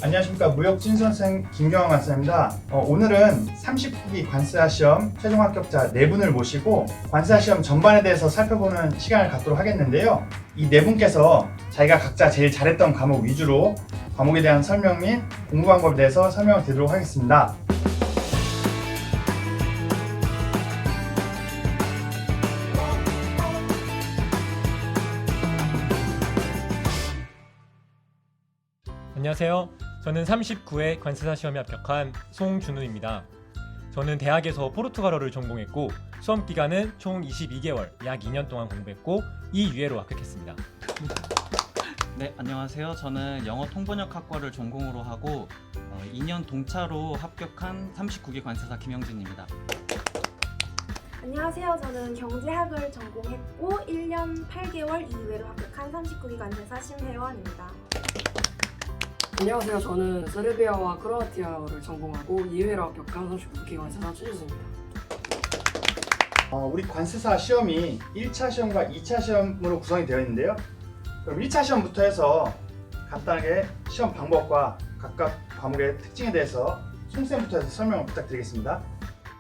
안녕하십니까. 무역진선생 김경환 관사입니다. 오늘은 39기 관세사 시험 최종 합격자 4분을 모시고 관세사 시험 전반에 대해서 살펴보는 시간을 갖도록 하겠는데요. 이 4분께서 자기가 각자 제일 잘했던 과목 위주로 과목에 대한 설명 및 공부 방법에 대해서 설명을 드리도록 하겠습니다. 안녕하세요. 저는 39회 관세사 시험에 합격한 송준우입니다. 저는 대학에서 포르투갈어를 전공했고 수험 기간은 총 22개월, 약 2년 동안 공부했고 이유예로 합격했습니다. 네, 안녕하세요. 저는 영어 통번역학과를 전공으로 하고 2년 동차로 합격한 39기 관세사 김영진입니다. 안녕하세요. 저는 경제학을 전공했고 1년 8개월 이후로 합격한 39기 관세사 심혜원입니다. 안녕하세요. 저는 세르비아와 크로아티아어를 전공하고 2회로 합격한 39기 관세사 최지수입니다. 우리 관세사 시험이 1차 시험과 2차 시험으로 구성이 되어 있는데요. 그럼 1차 시험부터 해서 간단하게 시험 방법과 각각 과목의 특징에 대해서 송쌤부터 해서 설명을 부탁드리겠습니다.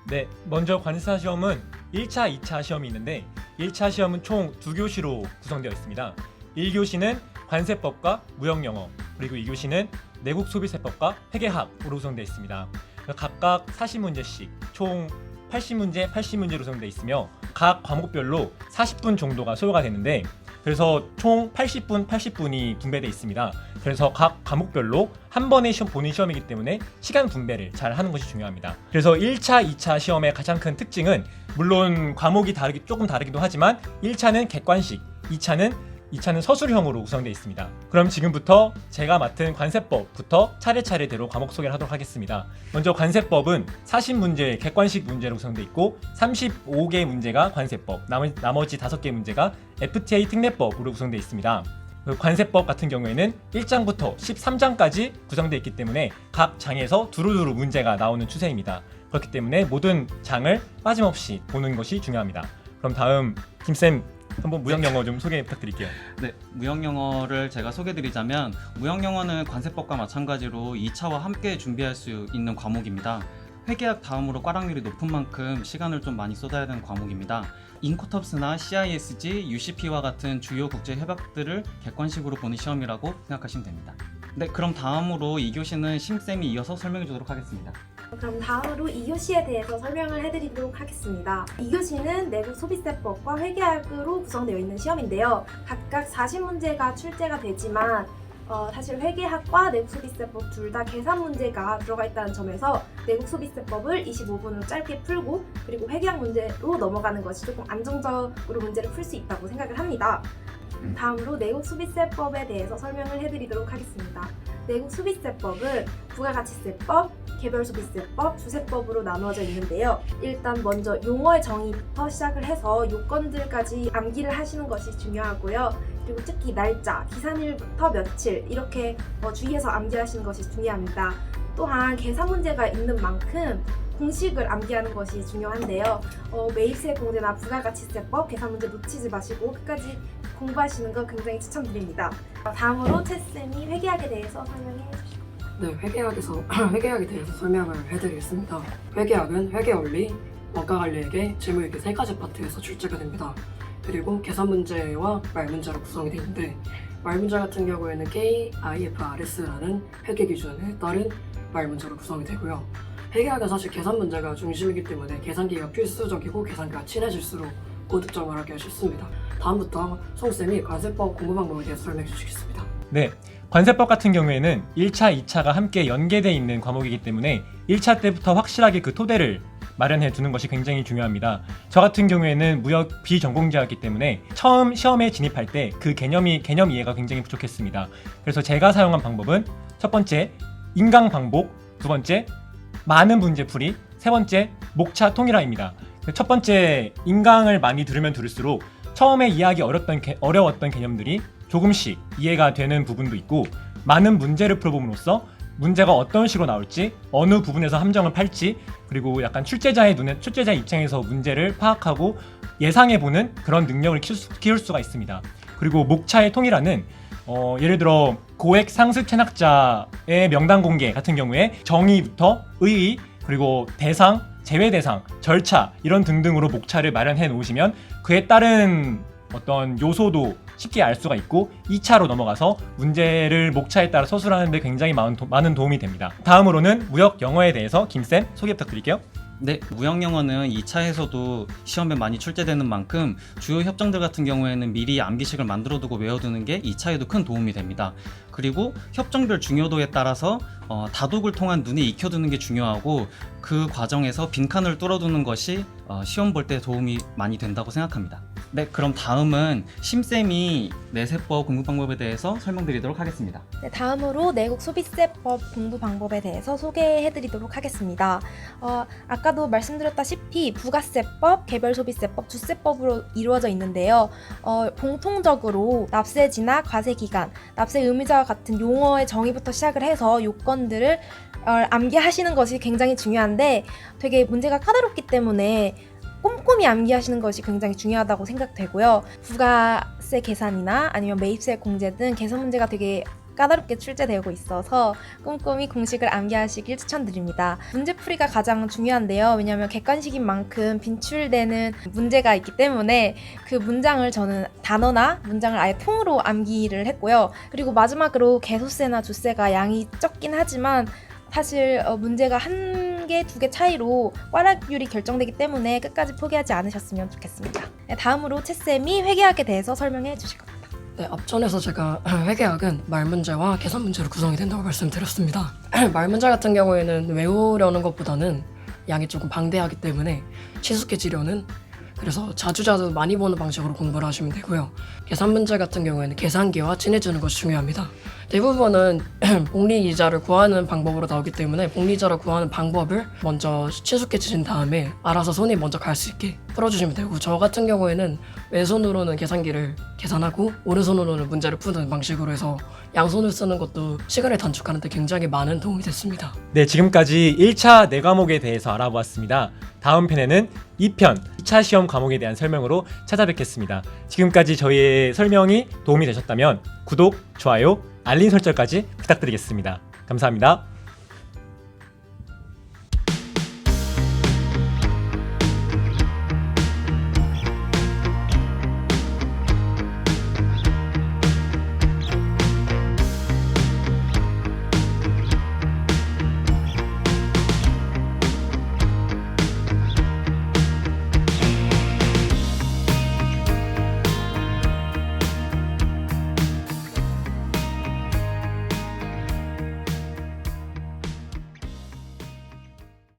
네, 먼저 관세사 시험은 1차, 2차 시험이 있는데 1차 시험은 총 2교시로 구성되어 있습니다. 1교시는 관세법과 무역영어, 그리고 2교시는 내국소비세법과 회계학으로 구성되어 있습니다. 각각 40문제씩 총 80문제, 80문제로 구성되어 있으며 각 과목별로 40분 정도가 소요가 되는데 그래서 총 80분, 80분이 분배되어 있습니다. 그래서 각 과목별로 한 번의 보는 시험이기 때문에 시간 분배를 잘 하는 것이 중요합니다. 그래서 1차, 2차 시험의 가장 큰 특징은 물론 과목이 조금 다르기도 하지만 1차는 객관식, 2차는 서술형으로 구성되어 있습니다. 그럼 지금부터 제가 맡은 관세법부터 차례차례대로 과목 소개를 하도록 하겠습니다. 먼저 관세법은 40문제 객관식 문제로 구성되어 있고 35개 문제가 관세법, 나머지 5개 문제가 FTA 특례법으로 구성되어 있습니다. 관세법 같은 경우에는 1장부터 13장까지 구성되어 있기 때문에 각 장에서 두루두루 문제가 나오는 추세입니다. 그렇기 때문에 모든 장을 빠짐없이 보는 것이 중요합니다. 그럼 다음 김쌤 한번 무역영어 좀 소개 부탁드릴게요. 네, 무역영어를 제가 소개드리자면 무역영어는 관세법과 마찬가지로 2차와 함께 준비할 수 있는 과목입니다. 회계학 다음으로 꽈락률이 높은 만큼 시간을 좀 많이 쏟아야 되는 과목입니다. 인코텁스나 CISG, UCP와 같은 주요 국제 협약들을 객관식으로 보는 시험이라고 생각하시면 됩니다. 네, 그럼 다음으로 2교시는 심쌤이 이어서 설명해 주도록 하겠습니다. 그럼 다음으로 2교시에 대해서 설명을 해드리도록 하겠습니다. 2교시는 내국소비세법과 회계학으로 구성되어 있는 시험인데요. 각각 40문제가 출제가 되지만 사실 회계학과 내국소비세법 둘 다 계산 문제가 들어가 있다는 점에서 내국소비세법을 25분으로 짧게 풀고 그리고 회계학 문제로 넘어가는 것이 조금 안정적으로 문제를 풀 수 있다고 생각을 합니다. 다음으로 내국소비세법에 대해서 설명을 해드리도록 하겠습니다. 내국소비세법은 부가가치세법, 개별소비세법, 주세법으로 나누어져 있는데요. 일단 먼저 용어의 정의부터 시작을 해서 요건들까지 암기를 하시는 것이 중요하고요. 그리고 특히 날짜, 기산일부터 며칠 이렇게 주의해서 암기하시는 것이 중요합니다. 또한 계산 문제가 있는 만큼 공식을 암기하는 것이 중요한데요. 매입세 공제나 부가가치세법 계산 문제 놓치지 마시고 끝까지 공부하시는 거 굉장히 추천드립니다. 다음으로 채쌤이 회계학에 대해서 설명해 주시죠. 네, 회계학에 대해서 설명을 해드리겠습니다. 회계학은 회계원리, 원가관리회계, 재무회계 3가지 파트에서 출제가 됩니다. 그리고 계산 문제와 말 문제로 구성이 되는데 말 문제 같은 경우에는 KIFRS라는 회계 기준에 따른 말 문제로 구성이 되고요. 회계학은 사실 계산 문제가 중심이기 때문에 계산기가 필수적이고 계산기가 친해질수록 고득점을 하기가 쉽습니다. 다음부터 송쌤이 관세법 공부 방법에 대해서 설명해 주시겠습니다. 네, 관세법 같은 경우에는 1차, 2차가 함께 연계되어 있는 과목이기 때문에 1차 때부터 확실하게 그 토대를 마련해 두는 것이 굉장히 중요합니다. 저 같은 경우에는 무역 비전공자였기 때문에 처음 시험에 진입할 때 그 개념 이해가 굉장히 부족했습니다. 그래서 제가 사용한 방법은 첫 번째, 인강 반복, 두 번째, 많은 문제 풀이, 세 번째, 목차 통일화입니다. 첫 번째, 인강을 많이 들으면 들을수록 처음에 이해하기 어려웠던 개념들이 조금씩 이해가 되는 부분도 있고 많은 문제를 풀어봄으로써 문제가 어떤 식으로 나올지, 어느 부분에서 함정을 팔지, 그리고 약간 출제자의 입장에서 문제를 파악하고 예상해보는 그런 능력을 키울 수가 있습니다. 그리고 목차의 통일화는 예를 들어 고액 상습 체납자의 명단 공개 같은 경우에 정의부터 의의, 그리고 대상, 제외 대상, 절차 이런 등등으로 목차를 마련해 놓으시면 그에 따른 어떤 요소도 쉽게 알 수가 있고 2차로 넘어가서 문제를 목차에 따라 서술하는 데 굉장히 많은 도움이 됩니다. 다음으로는 무역 영어에 대해서 김쌤 소개 부탁드릴게요. 네, 무역 영어는 2차에서도 시험에 많이 출제되는 만큼 주요 협정들 같은 경우에는 미리 암기식을 만들어두고 외워두는 게 2차에도 큰 도움이 됩니다. 그리고 협정별 중요도에 따라서 다독을 통한 눈에 익혀두는 게 중요하고 그 과정에서 빈칸을 뚫어두는 것이 시험 볼 때 도움이 많이 된다고 생각합니다. 네, 그럼 다음은 심쌤이 내세법 공부 방법에 대해서 설명드리도록 하겠습니다. 네, 다음으로 내국 소비세법 공부 방법에 대해서 소개해드리도록 하겠습니다. 아까도 말씀드렸다시피 부가세법, 개별소비세법, 주세법으로 이루어져 있는데요. 공통적으로 납세지나 과세기간, 납세 의무자와 같은 용어의 정의부터 시작을 해서 요건들을 암기하시는 것이 굉장히 중요한데 되게 문제가 까다롭기 때문에 꼼꼼히 암기하시는 것이 굉장히 중요하다고 생각되고요. 부가세 계산이나 아니면 매입세 공제 등 계산 문제가 되게 까다롭게 출제되고 있어서 꼼꼼히 공식을 암기하시길 추천드립니다. 문제풀이가 가장 중요한데요. 왜냐하면 객관식인 만큼 빈출되는 문제가 있기 때문에 그 문장을 저는 단어나 문장을 아예 통으로 암기를 했고요. 그리고 마지막으로 개소세나 주세가 양이 적긴 하지만 사실 문제가 한 개, 두 개 차이로 꽈락률이 결정되기 때문에 끝까지 포기하지 않으셨으면 좋겠습니다. 네, 다음으로 채쌤이 회계학에 대해서 설명해 주실 겁니다. 네, 앞전에서 제가 회계학은 말문제와 계산 문제로 구성이 된다고 말씀드렸습니다. 말문제 같은 경우에는 외우려는 것보다는 양이 조금 방대하기 때문에 친숙해지려는, 그래서 자주자주 많이 보는 방식으로 공부를 하시면 되고요. 계산 문제 같은 경우에는 계산기와 친해지는 것이 중요합니다. 대부분은 복리이자를 구하는 방법으로 나오기 때문에 복리이자를 구하는 방법을 먼저 친숙해지신 다음에 알아서 손이 먼저 갈 수 있게 풀어주시면 되고, 저 같은 경우에는 왼손으로는 계산기를 계산하고 오른손으로는 문제를 푸는 방식으로 해서 양손을 쓰는 것도 시간을 단축하는 데 굉장히 많은 도움이 됐습니다. 네, 지금까지 1차 4과목에 대해서 알아보았습니다. 다음 편에는 2편 2차 시험 과목에 대한 설명으로 찾아뵙겠습니다. 지금까지 저희의 설명이 도움이 되셨다면 구독, 좋아요, 알림 설정까지 부탁드리겠습니다. 감사합니다.